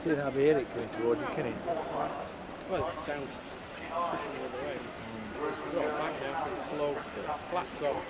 You don't have hear it coming towards you, can you? Well, it sounds pushing the other way. It's dropped back now from the slope, the flaps off.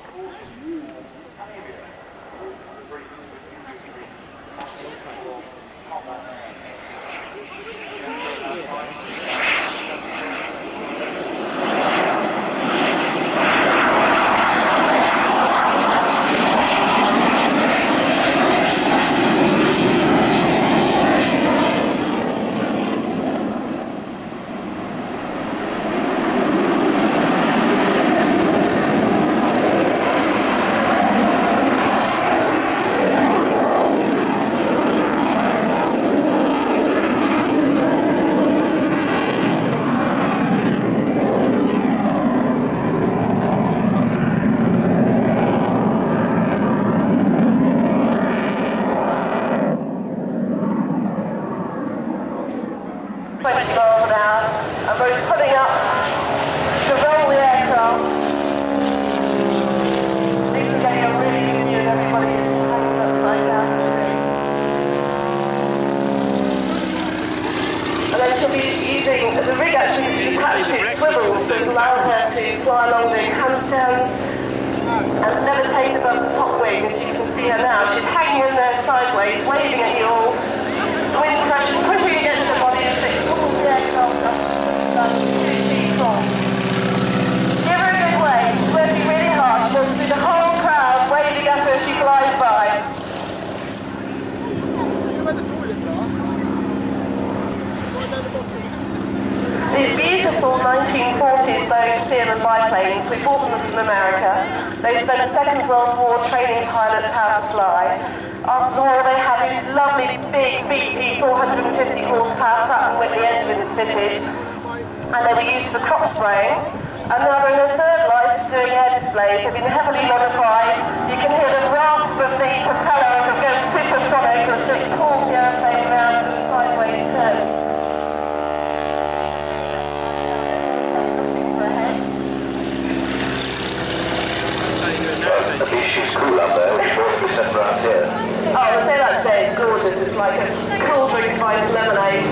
These beautiful 1940s Boeing Stearman biplanes, we bought them from America. They spent the Second World War training pilots how to fly. After the war, they had these lovely, big, beefy 450 horsepower Pratt & Whitney engines fitted, and they were used for crop spraying. And now they're in their third life doing air displays. They've been heavily modified. You can hear the rasp of the propeller as it goes supersonic as it pulls the airplane around in a sideways turn. The beach is cool up there, it's 40% around here. Oh, the daylight today is gorgeous. It's like a cool drink of iced lemonade.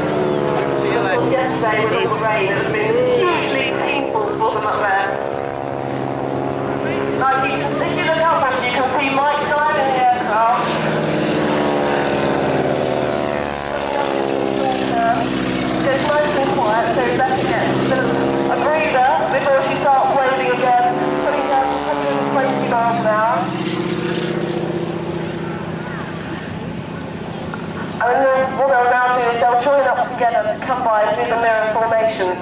Yesterday with all the rain, it has been hugely painful for them up there. Like you can, if you look up, actually, you can see Mike driving the aircraft. Goes nice and quiet, so Becca gets a bit of a breather before she starts waving again, putting down 120 miles an hour. And then what they'll now do is they'll join up together to come by and do the mirror formation.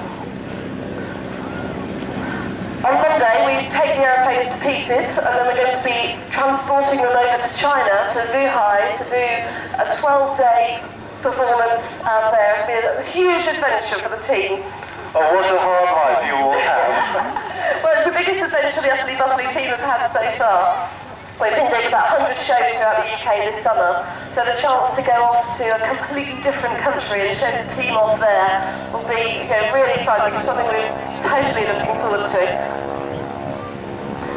On Monday, we take the aeroplanes to pieces, and then we're going to be transporting them over to China, to Zhuhai, to do a 12-day performance out there. It'll be a huge adventure for the team. Oh, what a hard life you all have. Well, it's the biggest adventure the utterly bustling team have had so far. We've been doing about 100 shows throughout the UK this summer, so the chance to go off to a completely different country and show the team off there will be really exciting. It's something we're totally looking forward to.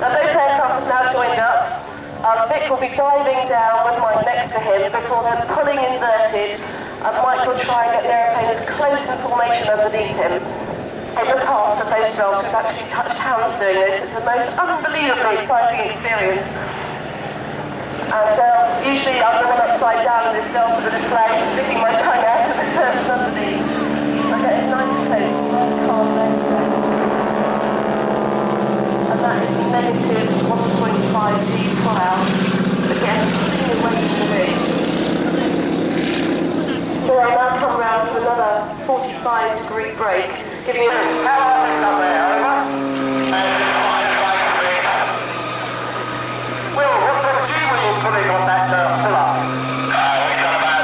Now, both aircraft have now joined up. Vic will be diving down with Mike next to him before they're pulling inverted, and Mike will try and get the aeroplane as close in formation underneath him. In the past, for photographs, we've actually touched hands doing this. It's the most unbelievably exciting experience. And usually I'm the one upside down in this bell for the display, sticking my tongue out of the person underneath. I get it nice and close, nice calm there. And that is negative 1.5 G cloud. Again, pulling away from the ridge. So I'll now come round for another 45-degree break, giving you How are things up there, over? Will, what sort of G were you putting on that filler? We got about...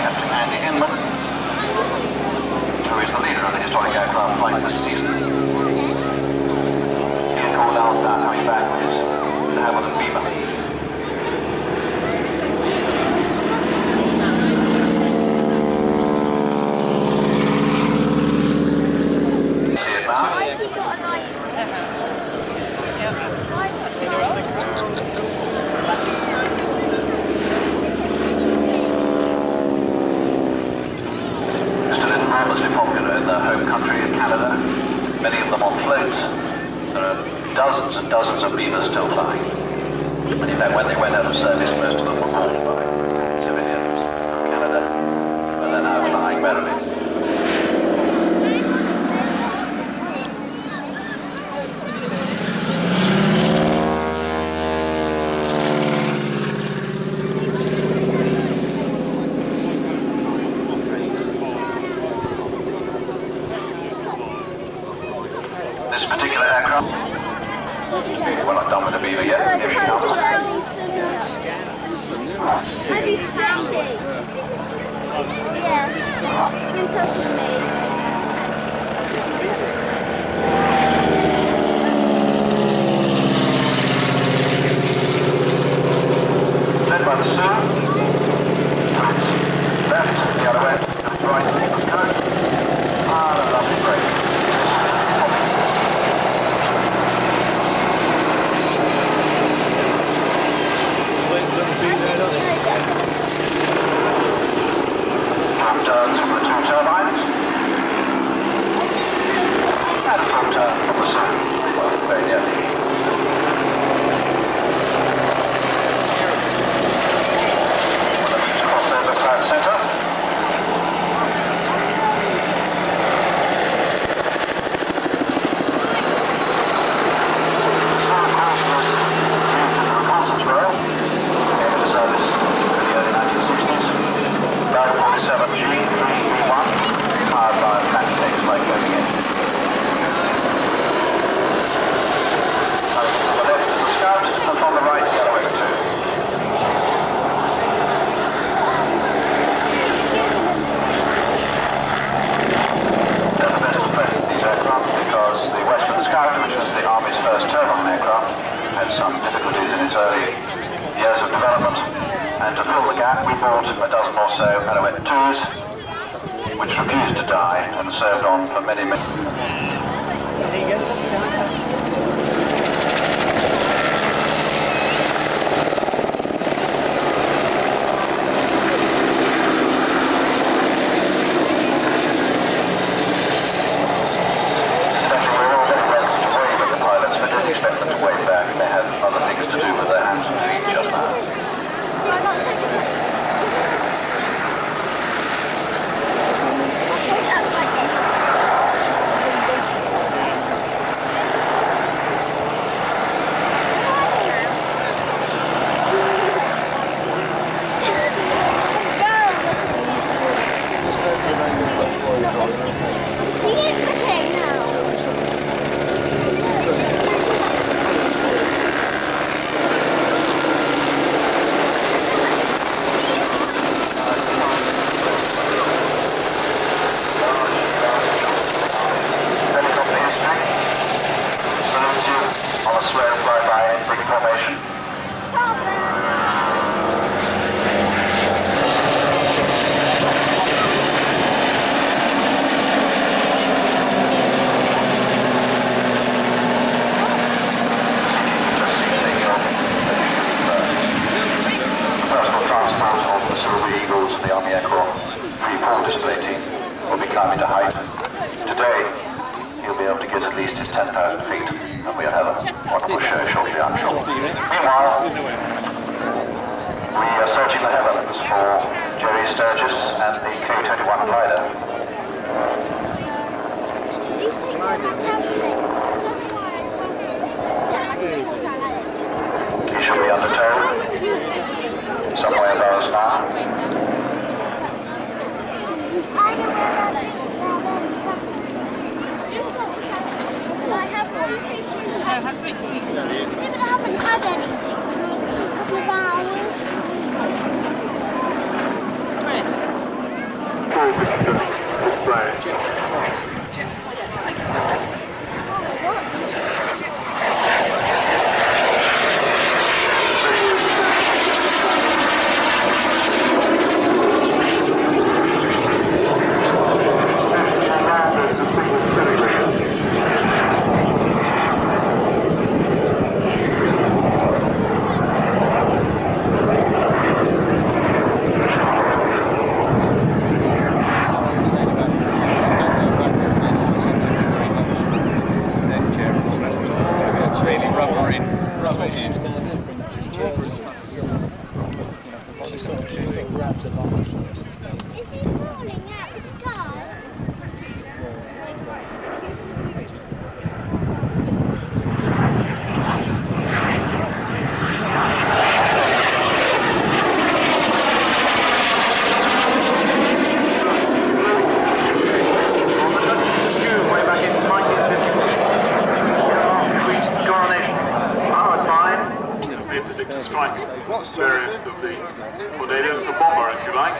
Captain Andy Ambler, who is the leader of the historic aircraft flight this season. He and Cordell's now coming back with his de Havilland Beaver. See it now? Enormously popular in their home country in Canada, many of them on floats. There are dozens and dozens of beavers still flying. And in fact, when they went out of service, most of them were bought by civilians from Canada, but they're now flying merrily. This particular aircraft, we're not done with the beaver yet, here he comes. Have you found it? Yeah. Been talking to me. Led by the stern, towards left, the other way, right, let's go. Ah, a lovely break. Turns from the two turbines and a full turn from the sun. Very nearly. One of these crossover cloud centre. Some passengers moved into the concerts rail, came into service in the early 1960s. 47G3V1, powered by a flat six like going in. On the left is the Scout, and on the right the other way too. They're the best of both these aircraft because the Western Scout, which was the Army's first turbine aircraft, had some difficulties in its early years of development. And to fill the gap, we bought a dozen or so Alouette 2s, which refused to die and served on for many, many... Incidentally, we were all very reluctant to wave at the pilots, but didn't expect them to wave back. They had other things to do with their hands and feet just now. She is okay now. Helicopter history. Salutes you on a slow flyby in big formation. Personal transport of the Silver Eagles and the Army Aircraft free-fall display team will be climbing to height. Today, he'll be able to get at least his 10,000 feet, and we'll have a wonderful show shortly, I'm sure. Meanwhile, we are searching the heavens for Jerry Sturgis and the K-21 glider. He should be under tow, somewhere above us now. haven't had anything for a couple of hours. Chris, Is he falling out the sky? Variant of the tornado, the bomber, if you like.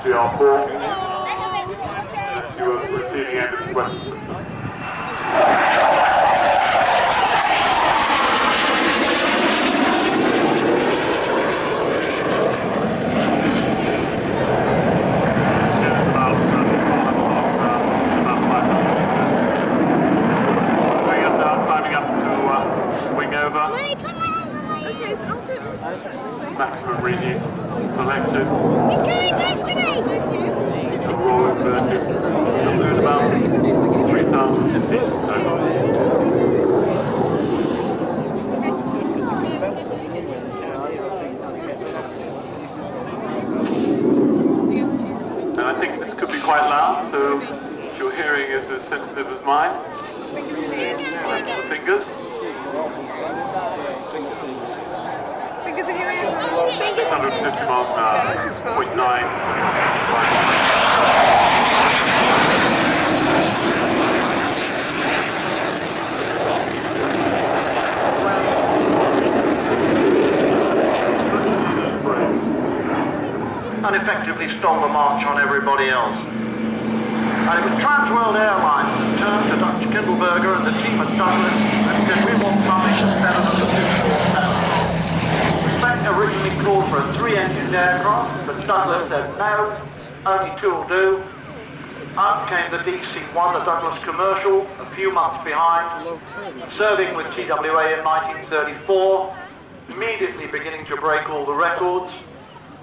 GR4, you are receiving end of weapon system. Maximum reading selected. He's coming back to me! The roll inverted. You'll do about 3,000 feet total. And I think this could be quite loud, so if your hearing is as sensitive as mine, the fingers. Fingers in your ears, 150 miles an hour, This is fast. 0.9. And effectively stole the march on everybody else. And it was Trans World Airlines that turned to Dr. Kindleberger and the team at Douglas and said, we want something that's better than the 247. Originally called for a 3-engined aircraft, but Douglas said no, only 2 will do. Up came the DC-1, the Douglas Commercial, a few months behind, serving with TWA in 1934, immediately beginning to break all the records.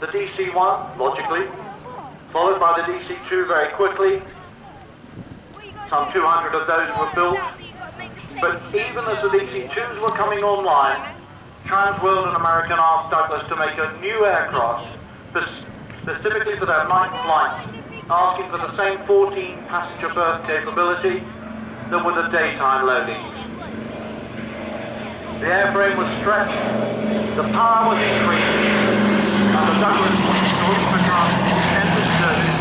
The DC-1, logically, followed by the DC-2 very quickly. Some 200 of those were built, but even as the DC-2s were coming online, Trans World and American asked Douglas to make a new aircraft specifically for their night flights, asking for the same 14-passenger berth capability that were the daytime loadings. The airframe was stretched, the power was increased, and the Douglas entered service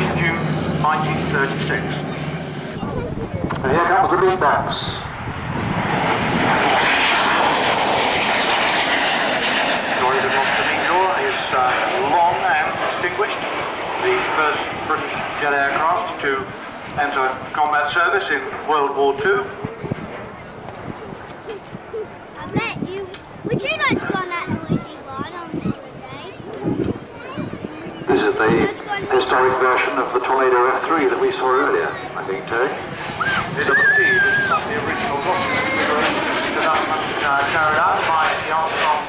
in June 1936. And here comes the beatbox. Long and distinguished, the first British jet aircraft to enter combat service in World War II. I bet you. Would you like to go on that noisy one on holiday? This is the historic version of the Tornado F3 that we saw earlier, I think, Terry. This is not the original adjustment carried out by the Armstrong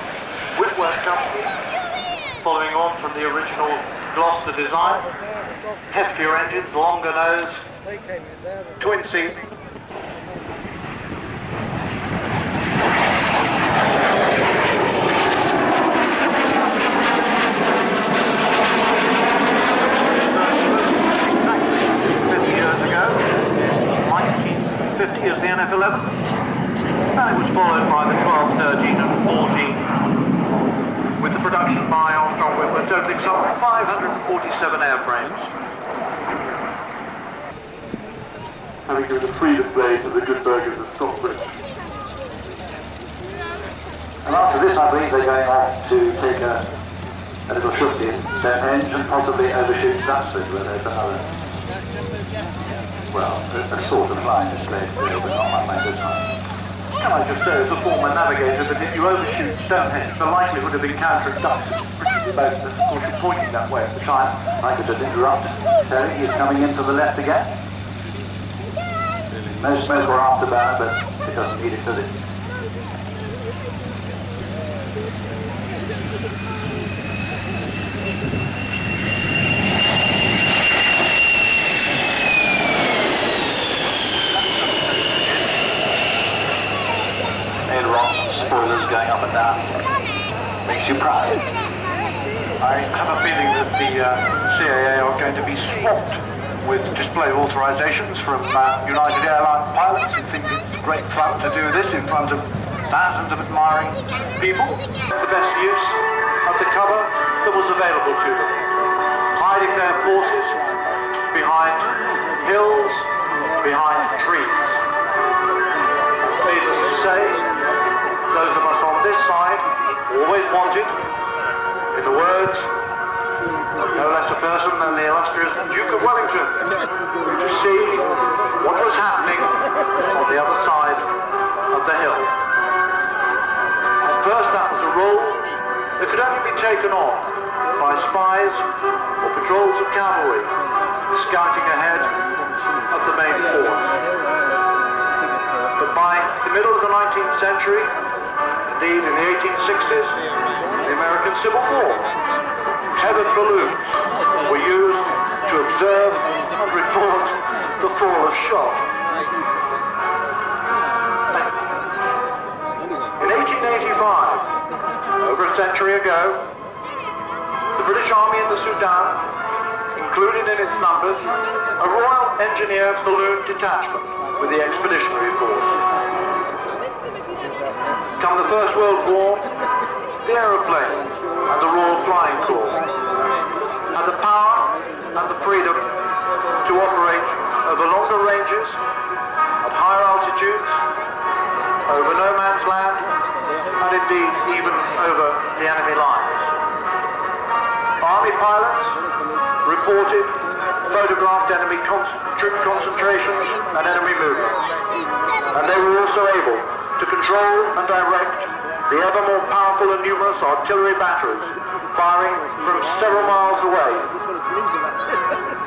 Whitworth Company, following on from the original Gloucester design. Heftier engines, longer nose, twin seat. Is the NF11, and it was followed by the 12, 13 and 14 with the production by Armstrong Whitworth totaling some 547 airframes. Having given a free display to the good burgers of Saltbridge. And after this, I believe they're going off to take a little shift in Stonehenge and possibly overshoot Duxford, where there's another, well, a sort of flying display today, but not like mine this time. Can I just say, as a former navigator, that if you overshoot Stonehenge, the likelihood of encountering Duxford is pretty remote. Of course, you're pointing that way at the time. I could just interrupt. Terry, he's coming in to the left again. No smoke or afterburner, but it doesn't need it, does it? Spoilers going up and down. Makes you proud. I have a feeling that the CAA are going to be swamped with display authorizations from United Airlines pilots who think it's great fun to do this in front of thousands of admiring people. The best use of the cover that was available to them, hiding their forces behind hills, behind trees. Needless to say, those of us on this side always wanted, in the words of no less a person than the illustrious Duke of Wellington, to see what was happening on the other side of the hill. At first that was a role that could only be taken on by spies or patrols of cavalry scouting ahead of the main force. But by the middle of the 19th century, indeed in the 1860s, the American Civil War, tethered balloons were used to observe and report the fall of shot. In 1885, over a century ago, the British Army in the Sudan included in its numbers a Royal Engineer Balloon Detachment with the Expeditionary Force. Come the First World War, the aeroplane and the Royal Flying Corps had the power and the freedom to operate over longer ranges, at higher altitudes, over no man's land, and indeed even over the enemy lines. Army pilots reported, photographed enemy troop concentrations and enemy movements, and they were also able to control and direct the ever more powerful and numerous artillery batteries firing from several miles away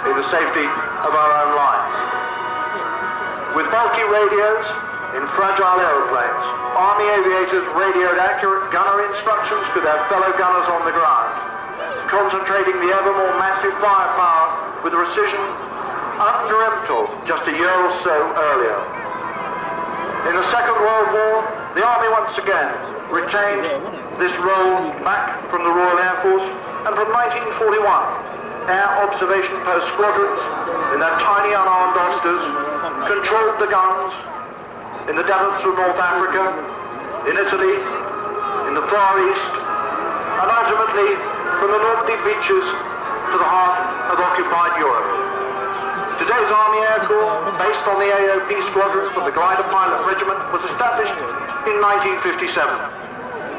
in the safety of our own lines. With bulky radios in fragile aeroplanes, Army aviators radioed accurate gunner instructions to their fellow gunners on the ground, concentrating the ever more massive firepower with a precision undreamt of just a year or so earlier. In the Second World War, the Army once again retained this role back from the Royal Air Force, and from 1941, air observation post squadrons in their tiny unarmed Osters controlled the guns in the deserts of North Africa, in Italy, in the Far East, and ultimately from the Normandy beaches to the heart of occupied Europe. Today's Army Air Corps, based on the AOP squadron from the Glider Pilot Regiment, was established in 1957,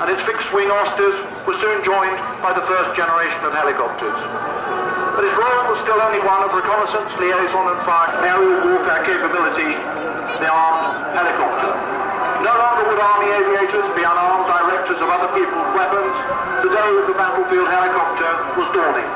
and its fixed-wing Osters were soon joined by the first generation of helicopters. But its role was still only one of reconnaissance, liaison and fire aerial warfare capability, the armed helicopter. No longer would Army aviators be unarmed directors of other people's weapons. The day of the battlefield helicopter was dawning.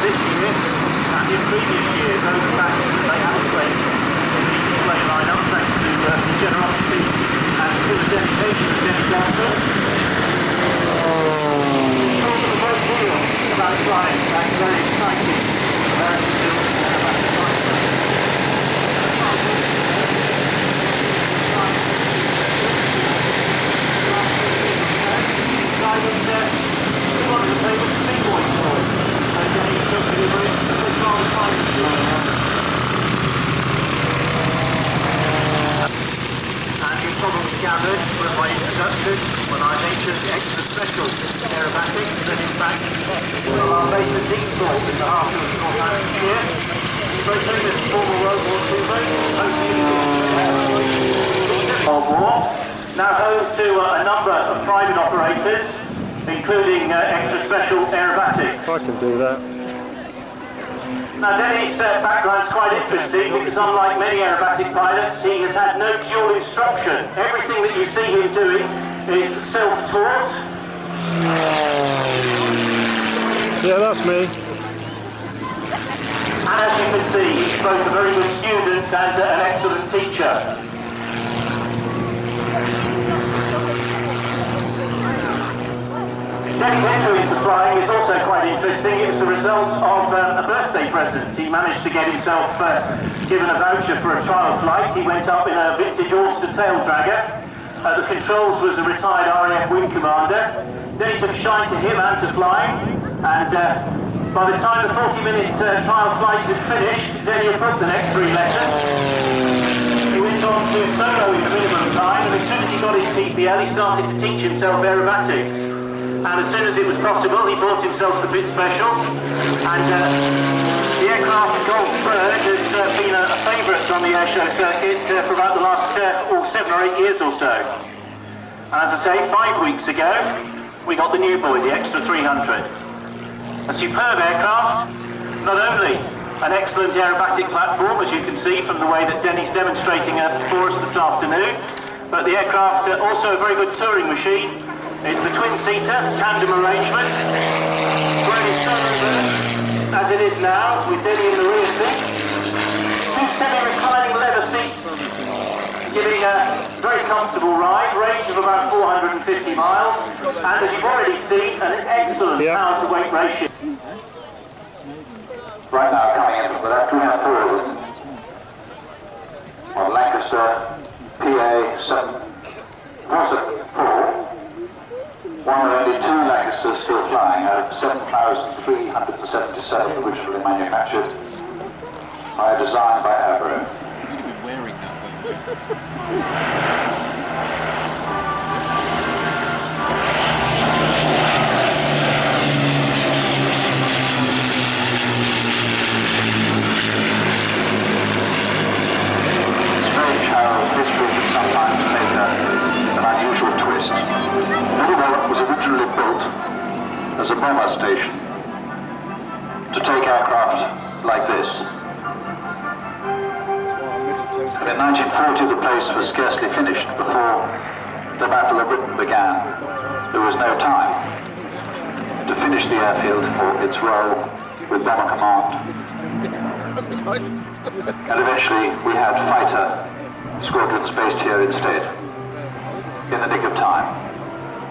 this year and in previous years, those matches that they haven't played in the display lineup, thanks to the generosity and to the dedication of Denny Johnson. Talking a great deal about flying, that's very exciting. One of the favourite speedboy toys. Denny took delivery of the car and you probably gathered from my introduction when I mentioned extra special aerobatics that in fact will our base at Deepthorpe in the heart of Northamptonshire. Very famous former World War II base, World War. Now home to a number of private operators, including extra special aerobatics. I can do that. Now Denny's background is quite interesting because unlike many aerobatic pilots, he has had no dual instruction. Everything that you see him doing is self-taught. Yeah, that's me. And as you can see, he's both a very good student and an excellent teacher. Denny's entry into flying is also quite interesting. It was the result of a birthday present. He managed to get himself given a voucher for a trial flight. He went up in a vintage Ulster tail dragger. The controls was a retired RAF wing commander. Denny took a shine to him and to flying. And by the time the 40-minute trial flight had finished, Denny had booked the next 3 lessons. He went on to solo in the minimum time, and as soon as he got his PPL, he started to teach himself aerobatics. And as soon as it was possible, he bought himself the bit special. And the aircraft Golf Bird has been a favourite on the airshow circuit for about the last 7 or 8 years or so. And as I say, 5 weeks ago, we got the new boy, the Extra 300. A superb aircraft, not only an excellent aerobatic platform, as you can see from the way that Denny's demonstrating it for us this afternoon, but the aircraft also a very good touring machine. It's the twin-seater, tandem arrangement, where it is so reversed, as it is now, with Denny in the rear seat. 2 semi-reclining leather seats, giving a very comfortable ride, range of about 450 miles, and as you've already seen, an excellent power-to-weight ratio. Right now, coming in from the left, we have 4 of them. On Lancaster PA 474. One of only 2 Lancasters still flying out of 7,377 originally manufactured by design by Ambler. You've been wearing that though. It's strange how history can sometimes take an unusual twist. Wallop was originally built as a bomber station to take aircraft like this. And in 1940 the place was scarcely finished before the Battle of Britain began. There was no time to finish the airfield for its role with Bomber Command. And eventually we had fighter squadrons based here instead, in the nick of time.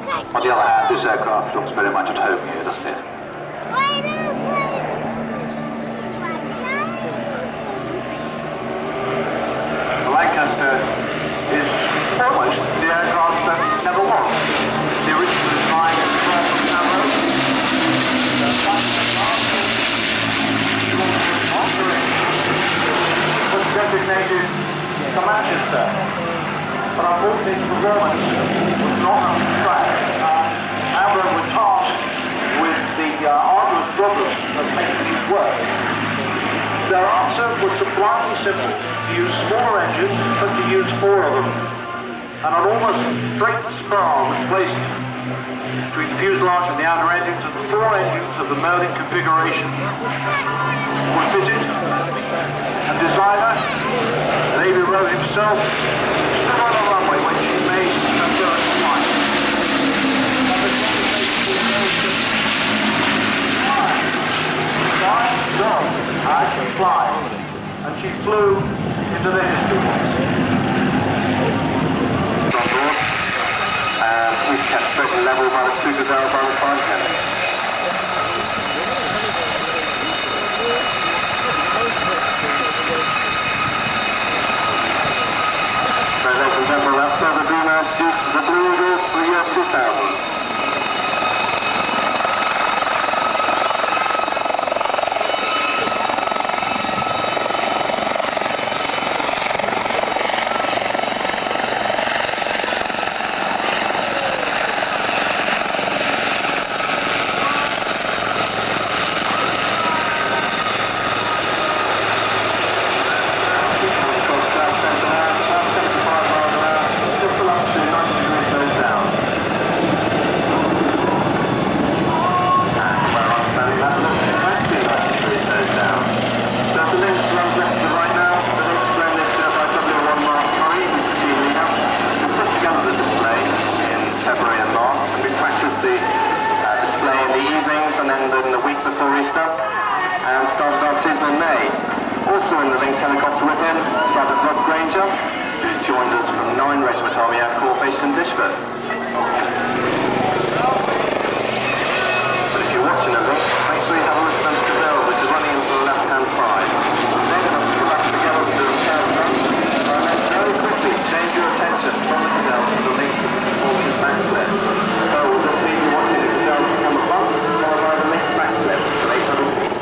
On the other hand, this aircraft looks very much at home here, doesn't it? The Lancaster is almost the aircraft that never was. The original design is from Ambler. Was designated to Manchester, but unfortunately performance was not up to track. Ambler was tasked with the arduous problem of making it work. Their answer was sublimely simple: to use smaller engines, but to use 4 of them. And an almost straight spar was placed between the fuselage and the outer engines, and the 4 engines of the Merlin configuration were fitted. And designer, Davy Rowe himself, stood on the runway when she made her first flight. Flight. the evenings and then in the week before Easter, and started our season in May. Also in the Lynx helicopter with him, Sergeant Rob Granger, who's joined us from 9 Regiment Army Air Corps based in Dishford. But if you're watching the Lynx, make sure you have a look at the gazelle, which is running into the left-hand side. They're going to pull up together to do a countdown, and then very quickly change your attention from the gazelle to the Lynx with the supported backflip. So we'll just see you watching the gazelle on the front, followed by the Lynx backflip for 800 feet.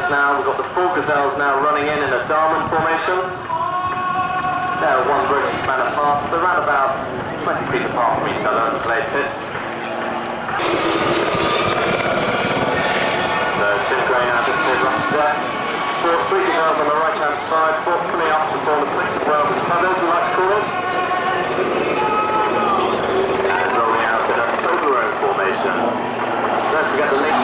Now we've got the 4 gazelles now running in a diamond formation. They're 1 British span apart, so around about 20 feet apart from each other, the blade tips. So Tim Gray now just moves up to deck. 3 gazelles on the right hand side, 4 coming up to form the British world as feathers, we like to call it. And rolling out in a Toblerone formation. Don't forget the link.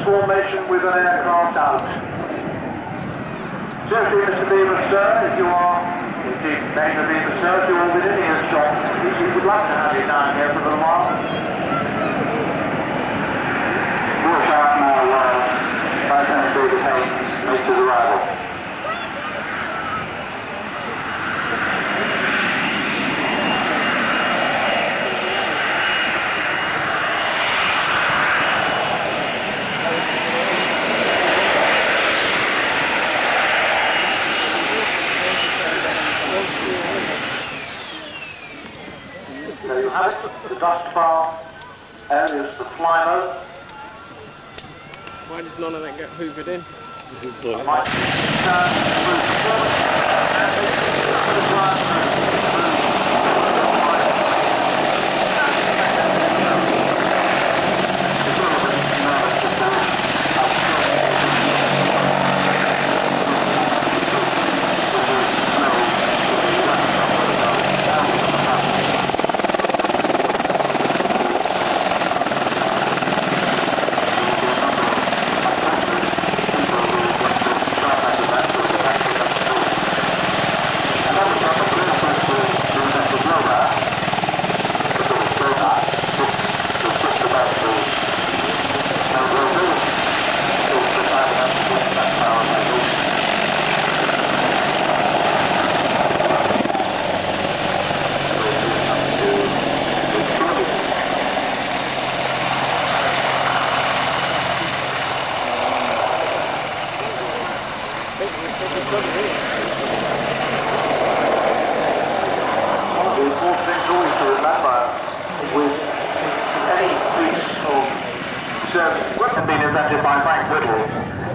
Formation with an aircraft out. Certainly, Mr. Beaver, sir, if you are indeed Major Beaver, sir, if you're all within earshot, we would like to have you down here for a little while. Watch out now, Lieutenant David Haynes makes his arrival. The dust bar areas, the fly mode. Why does none of that get hoovered in?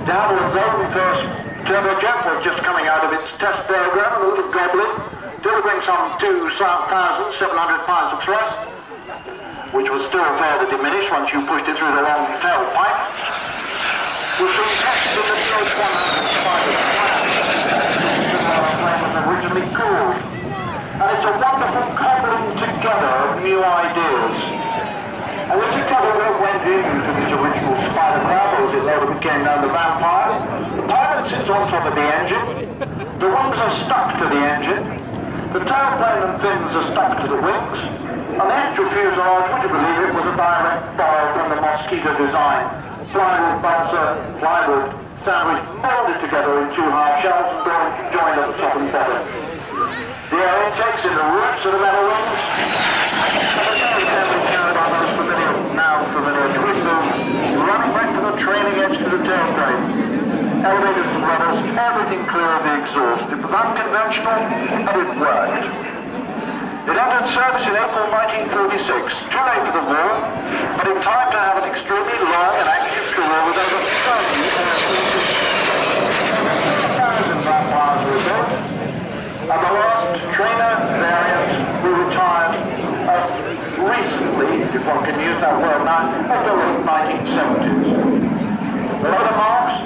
Downward zone first turbojet was just coming out of its test program, a little goblin, delivering some 2,700 pounds of thrust, which was still further diminished once you pushed it through the long tailpipe. We've been tested in the PH-100 spider plan, which our plane was originally called. And it's a wonderful cobbling together of new ideas. And the together what went into this original spider craft, or as it later became known, the Vampire. The pilot sits on top of the engine. The wings are stuck to the engine. The tailplane and fins are stuck to the wings. And the entry fuselage, would you believe it, was a direct borrow from the Mosquito design. Plywood balsa, plywood, sandwiched, molded together in 2 half shells and joined at the top and bottom. The air intakes in the roots of the metal wings. And the tail can be carried on those familiar twin moves, running back to the trailing edge to the tailplane. Elevators and rudders, everything clear of the exhaust. It was unconventional, and it worked. It entered service in April 1946, too late for the war, but in time to have an extremely long and active career with over 30 airplanes. 1,000 vampires were built, and the last trainer variant were retired recently, if one can use that word now, of the late 1970s. The other marks,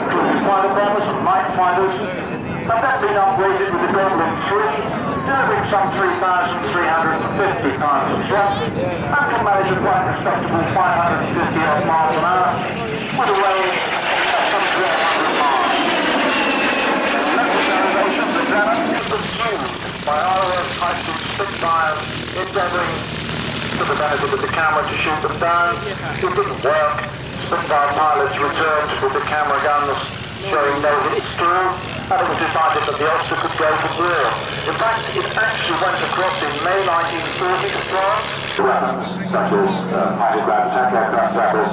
including fighter bombers and night fighters, have then been upgraded with a total of 3, delivering some 3,350 pounds of thrust, and can manage a quite respectable 550 odd miles an hour, with a range of some 1,200 miles. The local elevation of the Granite is pursued by ROS high-speed Spitfires, endeavouring, to the benefit of the camera, to shoot them down. It didn't work. Spitfire pilots returned with the camera guns showing no hits through, and it was decided that the Ulster could go to war. In fact, it actually went across in May 1940 to France. The weapons, such as high-ground attack aircraft weapons,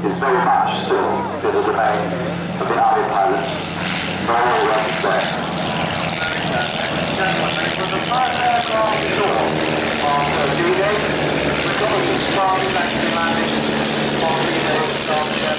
is very much still in the domain of the Army pilots. No all weapons there. With the first aircraft ashore after D-Day, the Jonathan Spark is actually landing on D-Day starship.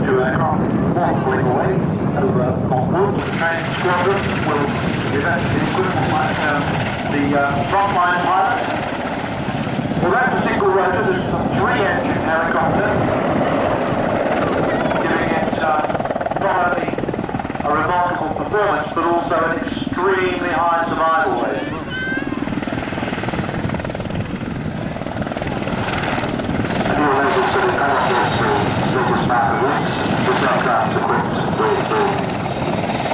Two aircraft, one pulling away over Montwood. The training squadron will eventually equip the frontline pilot. Well, that's a single rotor, there's a 3-engine helicopter, giving it not only a remarkable performance, but also an extremely high survival rate. This aircraft equipped with the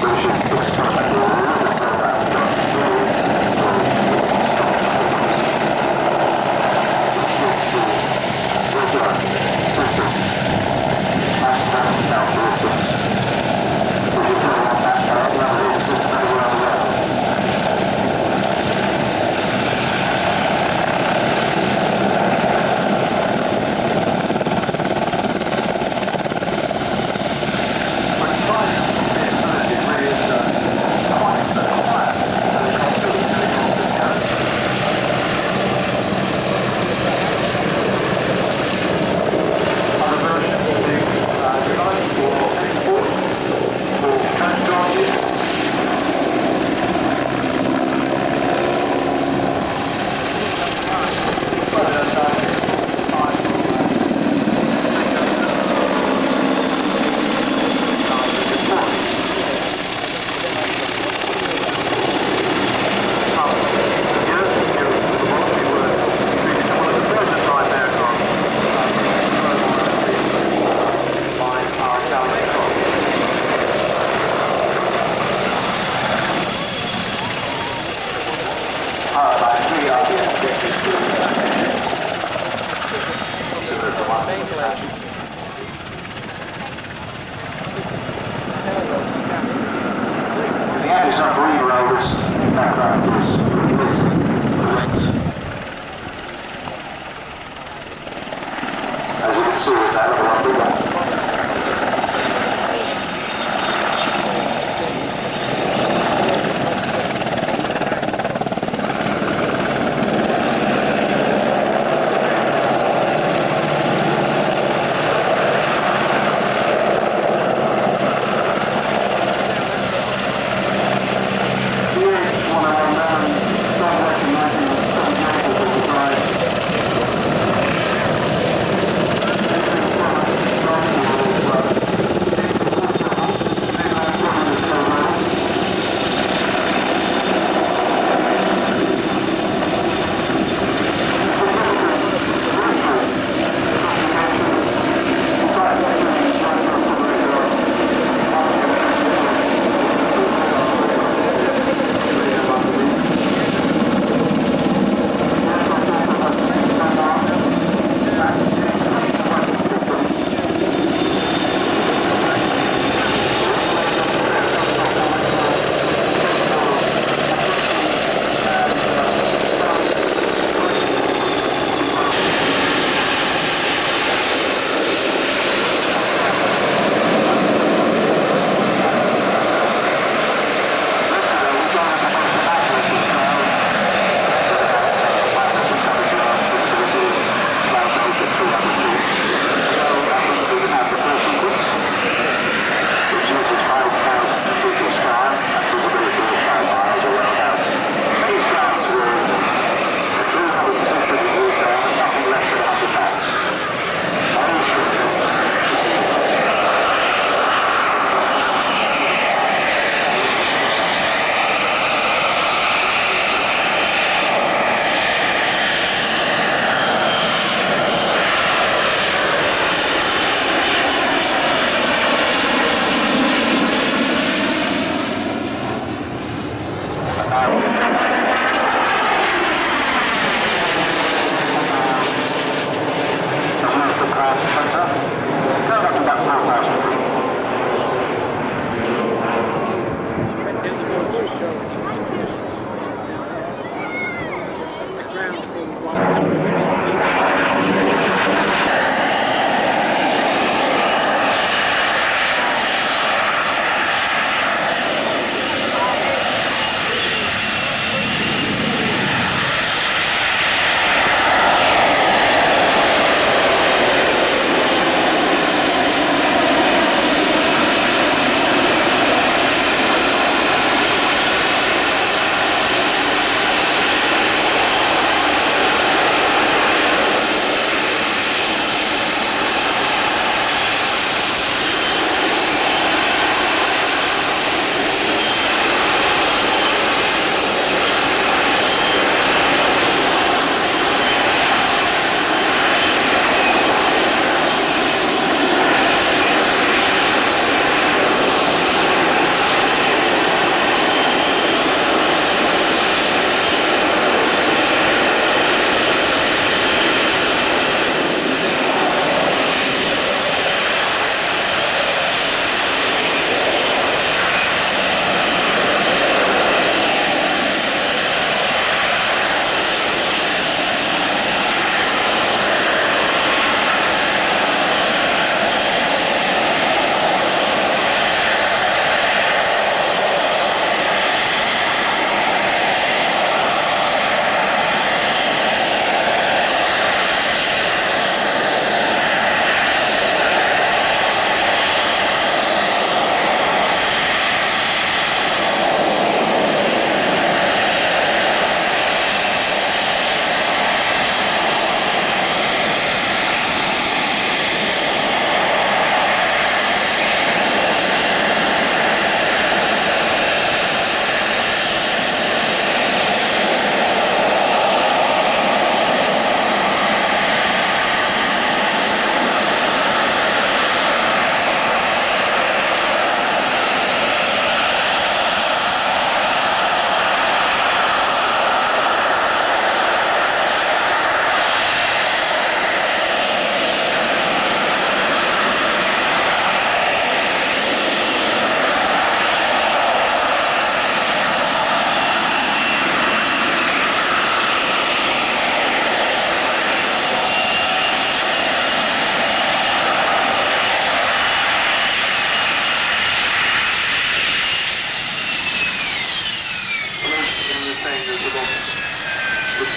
British Fine.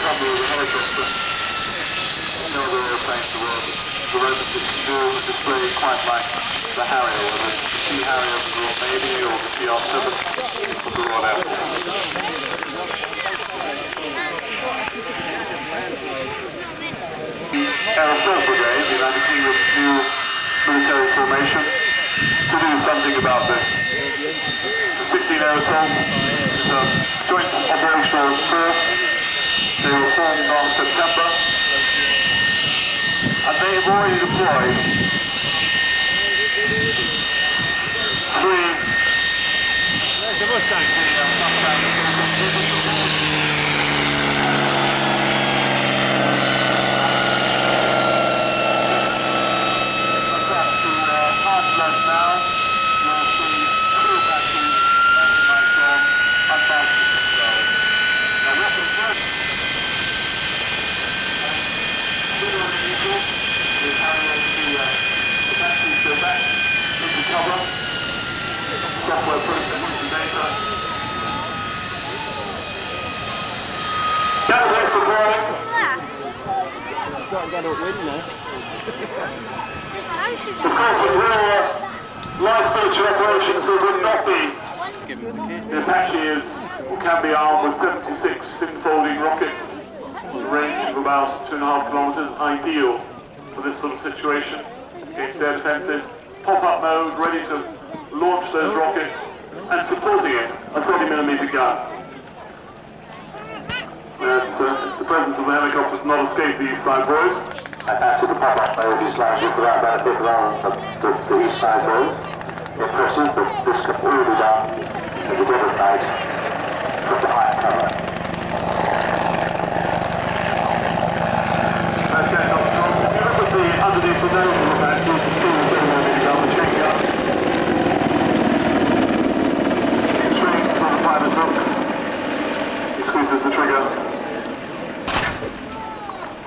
cover of a helicopter. No other airplanes the robotics can do a display quite like the Harrier, whether it's the Sea Harrier of the Royal Navy or the TR-7 of the Royal Air Force. Air Assault Brigade, the United Kingdom's new military formation, to do something about this. The 16 Air Assault is a joint operational force. They were formed last September, and they have already deployed 3 There's the Mustang. Software processing the data. Database deploying. Got to get upwind now. Of course, in real live military operations, there would not be. The Apache is, or can be armed with 76 fin-folding rockets with a range of about 2.5 kilometers, ideal for this sort of situation against air defenses. Pop-up mode, ready to launch those rockets, and supporting it, a 40mm gun. The presence of the helicopters not escaped the East Side boys. After the pop-up mode is largely for that benefit around the East Side road. Impressive, but this can all be done in the dead of night from behind cover. Okay, if you look at the underneath the nose of that, you can see the thing on the change up. Pilot hooks. He squeezes the trigger.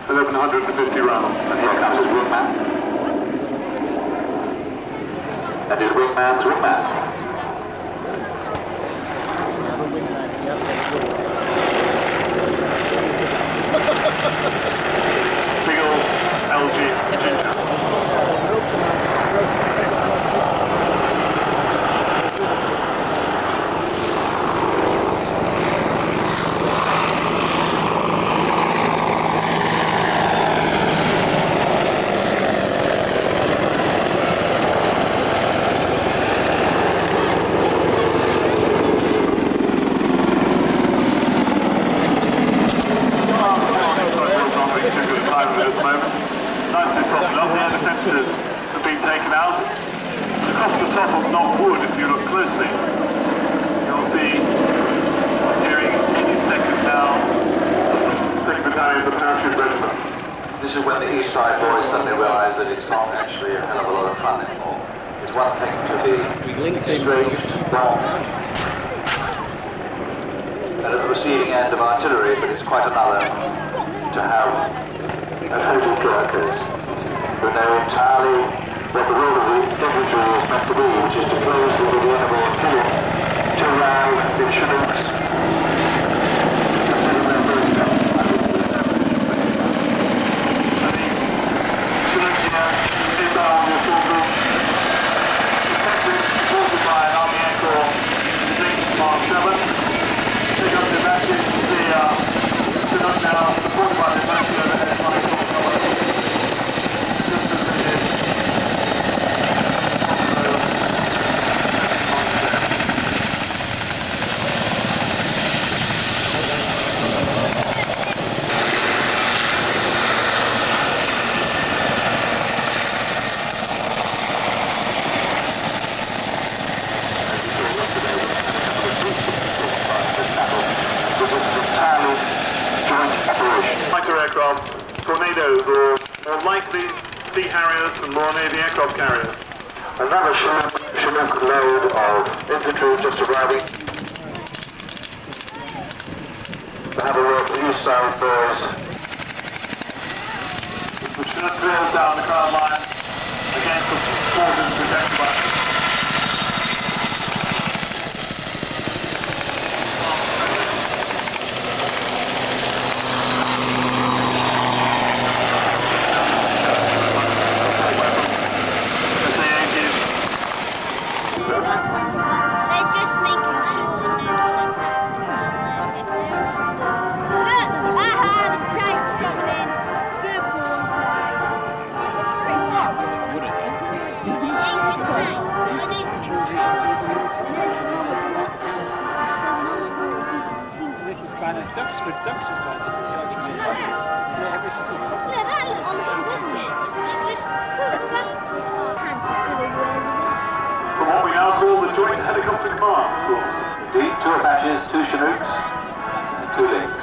1,150 rounds. And here comes his wingman. And his wingman's wingman. Big old LG ginger. Nicely softened up, the air defences have been taken out. Across the top of Knock Wood, if you look closely, you'll see, hearing any second now, 2nd Battalion of the Parachute Regiment. This is when the East Side boys suddenly realise that it's not actually a hell of a lot of fun anymore. It's one thing to be straight, wrong, and at the receiving end of artillery, but it's quite another to have total workers who know entirely what the role of the infantry is meant to be, which is to close into the enemy and kill him, to arrive in Chinooks. Supported by an Army Air Corps Mark 7. Pick up the message to see Chinook now supported by the Apache overhead flying Corps. Fighter aircraft, Tornadoes, or more likely Sea Harriers and Royal Navy aircraft carriers. Another Chinook load of infantry just arriving. To have a look at the East Side boys. The Chinook drills down the cloud line against the cordons protected by That's with ducks as well, isn't it? Electricity Yeah, everything's in front. that looked on the wouldn't it? Just put that hand just to the world. From what we now call the Joint Helicopter Command, of course. Indeed, 2 Apaches, 2 Chinooks, and 2 Lynx.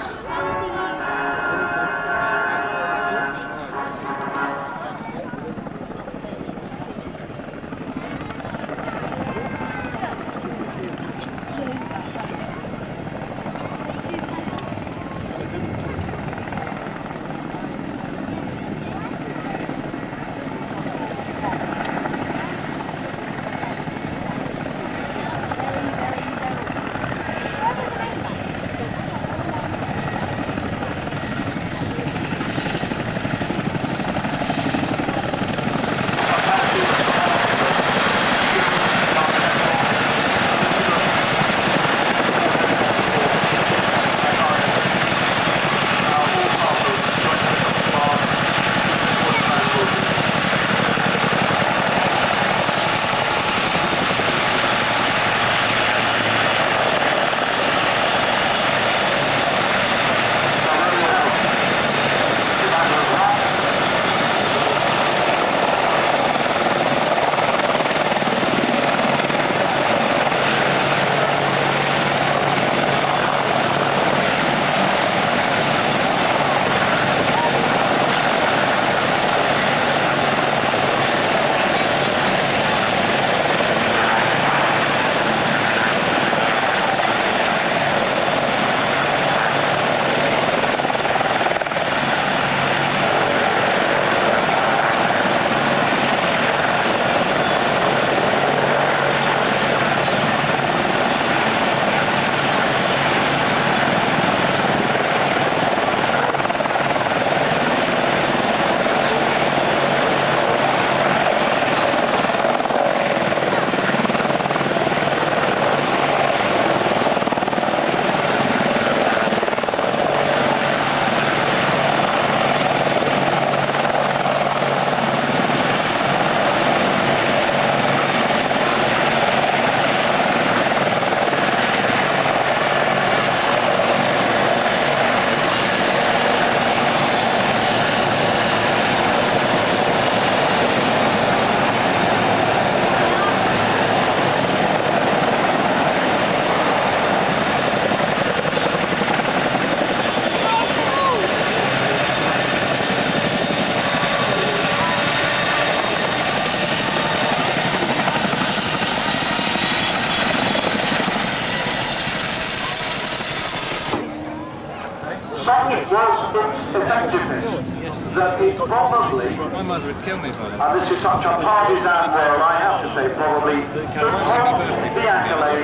Such was its effectiveness that it probably, My mother would kill me for that. and this is such a partisan world, I have to say probably, took home the accolade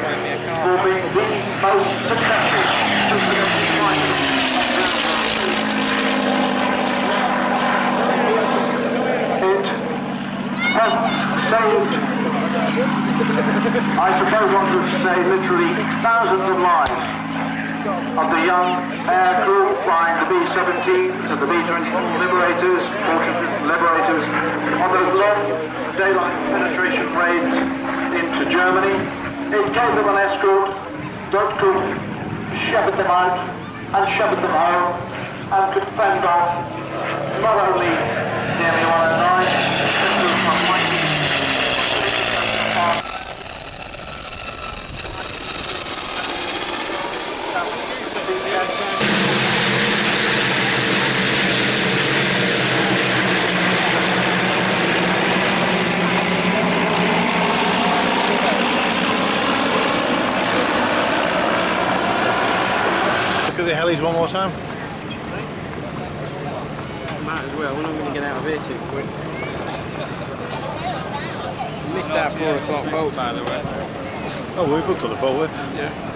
for being the most successful superconducting fighter. Its presence saved, I suppose one could say, literally thousands of lives of the young air crew flying the B-17s and the B-24 Liberators, Fortress Liberators, on those long daylight penetration raids into Germany. It gave them an escort that could shepherd them out and shepherd them home and could fend off not only the ME-109, but from mighty Look at the helis one more time. Might as well, we're not going to get out of here too quick. Missed our 4 o'clock boat, by the way. Oh, we booked on the forward. Yeah.